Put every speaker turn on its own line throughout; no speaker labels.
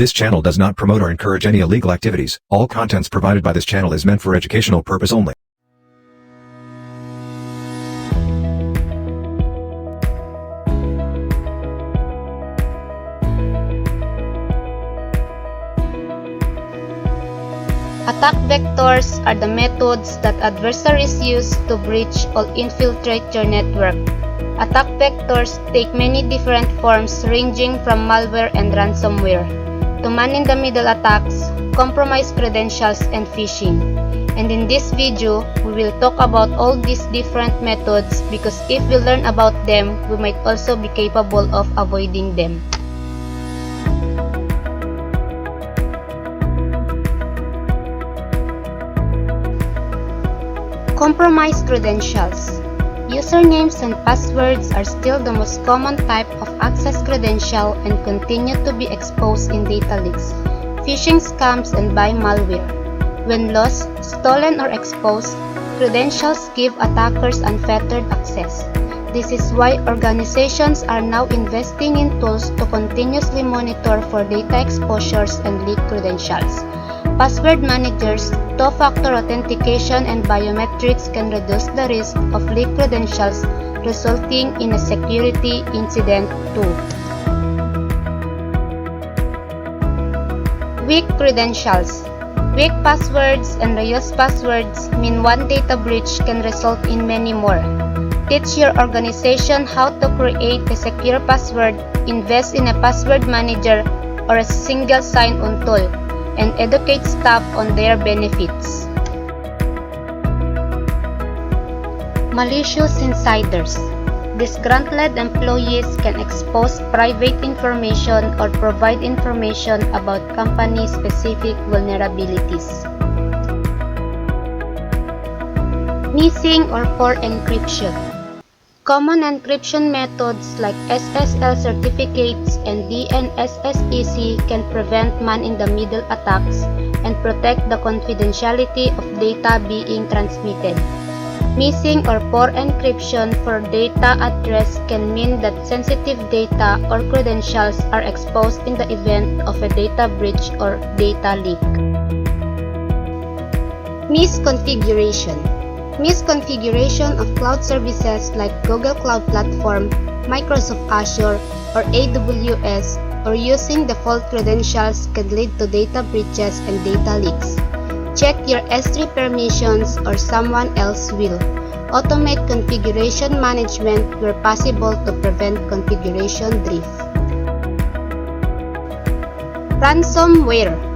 This channel does not promote or encourage any illegal activities. All contents provided by this channel is meant for educational purpose only.
Attack vectors are the methods that adversaries use to breach or infiltrate your network. Attack vectors take many different forms ranging from malware and ransomware to man-in-the-middle attacks, compromised credentials, and phishing. And in this video, we will talk about all these different methods because if we learn about them, we might also be capable of avoiding them. Compromised credentials. Usernames and passwords are still the most common type of access credential and continue to be exposed in data leaks, phishing scams, and by malware. When lost, stolen, or exposed, credentials give attackers unfettered access. This is why organizations are now investing in tools to continuously monitor for data exposures and leaked credentials. Password managers, two-factor authentication, and biometrics can reduce the risk of leaked credentials, resulting in a security incident too. Weak credentials. Weak passwords and reused passwords mean one data breach can result in many more. Teach your organization how to create a secure password, invest in a password manager or a single sign-on tool, and educate staff on their benefits. Malicious insiders. Disgruntled employees can expose private information or provide information about company-specific vulnerabilities. Missing or poor encryption. Common encryption methods like SSL certificates and DNSSEC can prevent man-in-the-middle attacks and protect the confidentiality of data being transmitted. Missing or poor encryption for data at rest can mean that sensitive data or credentials are exposed in the event of a data breach or data leak. Misconfiguration. Misconfiguration of cloud services like Google Cloud Platform, Microsoft Azure, or AWS, or using default credentials can lead to data breaches and data leaks. Check your S3 permissions or someone else will. Automate configuration management where possible to prevent configuration drift. Ransomware.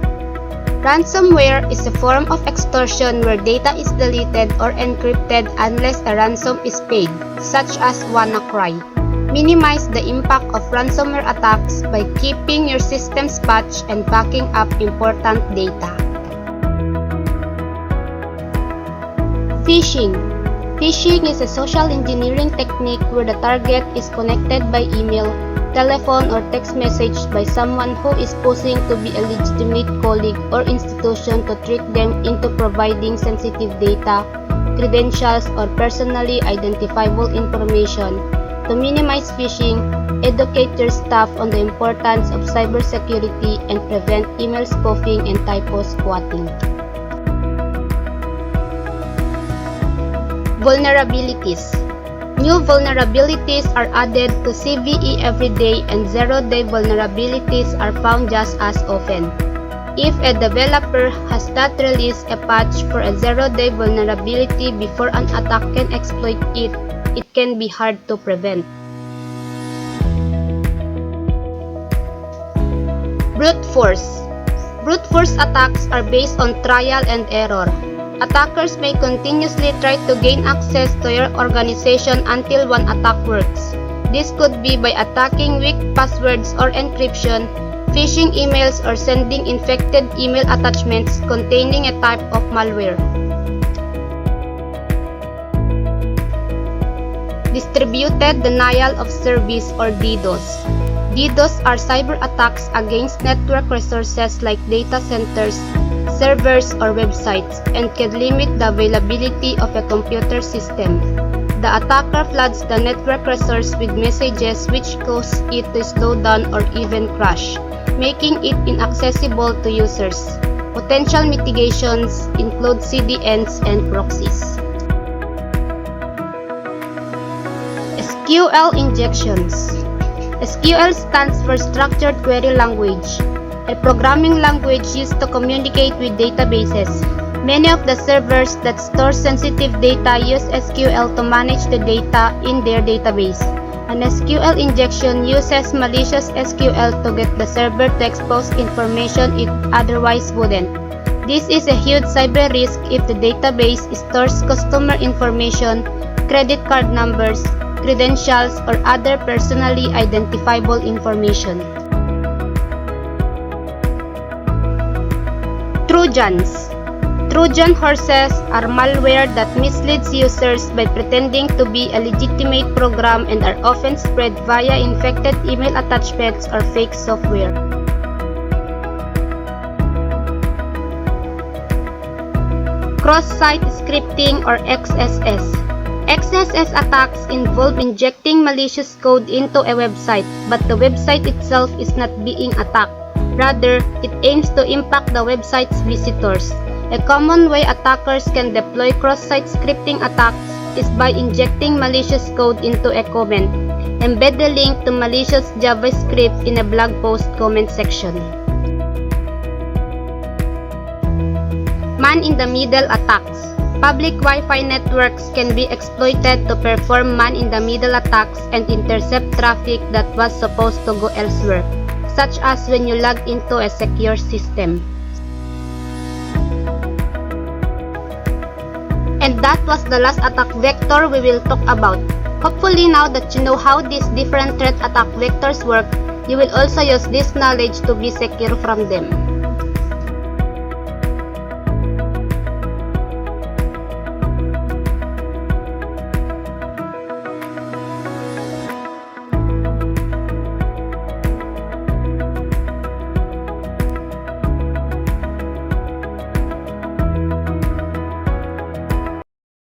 Ransomware is a form of extortion where data is deleted or encrypted unless a ransom is paid, such as WannaCry. Minimize the impact of ransomware attacks by keeping your systems patched and backing up important data. Phishing. Phishing is a social engineering technique where the target is connected by email, telephone, or text message by someone who is posing to be a legitimate colleague or institution to trick them into providing sensitive data, credentials, or personally identifiable information. To minimize phishing, educate your staff on the importance of cybersecurity and prevent email spoofing and typo squatting. Vulnerabilities. New vulnerabilities are added to CVE every day and zero-day vulnerabilities are found just as often. If a developer has not released a patch for a zero-day vulnerability before an attack can exploit it, it can be hard to prevent. Brute force. Brute force attacks are based on trial and error. Attackers may continuously try to gain access to your organization until one attack works. This could be by attacking weak passwords or encryption, phishing emails, or sending infected email attachments containing a type of malware. Distributed denial of service or DDoS. DDoS are cyber attacks against network resources like data centers, servers, or websites, and can limit the availability of a computer system. the attacker floods the network resource with messages which cause it to slow down or even crash, making it inaccessible to users. Potential mitigations include CDNs and proxies. SQL injections. SQL stands for Structured Query Language, a programming language used to communicate with databases. Many of the servers that store sensitive data use SQL to manage the data in their database. An SQL injection uses malicious SQL to get the server to expose information it otherwise wouldn't. This is a huge cyber risk if the database stores customer information, credit card numbers, credentials, or other personally identifiable information. Trojans. Trojan horses are malware that misleads users by pretending to be a legitimate program and are often spread via infected email attachments or fake software. Cross-site scripting or XSS. XSS attacks involve injecting malicious code into a website, but the website itself is not being attacked. Rather, it aims to impact the website's visitors. A common way attackers can deploy cross-site scripting attacks is by injecting malicious code into a comment. Embed the link to malicious JavaScript in a blog post comment section. Man-in-the-middle attacks. Public Wi-Fi networks can be exploited to perform man-in-the-middle attacks and intercept traffic that was supposed to go elsewhere, such as when you log into a secure system. And that was the last attack vector we will talk about. Hopefully now that you know how these different threat attack vectors work, you will also use this knowledge to be secure from them.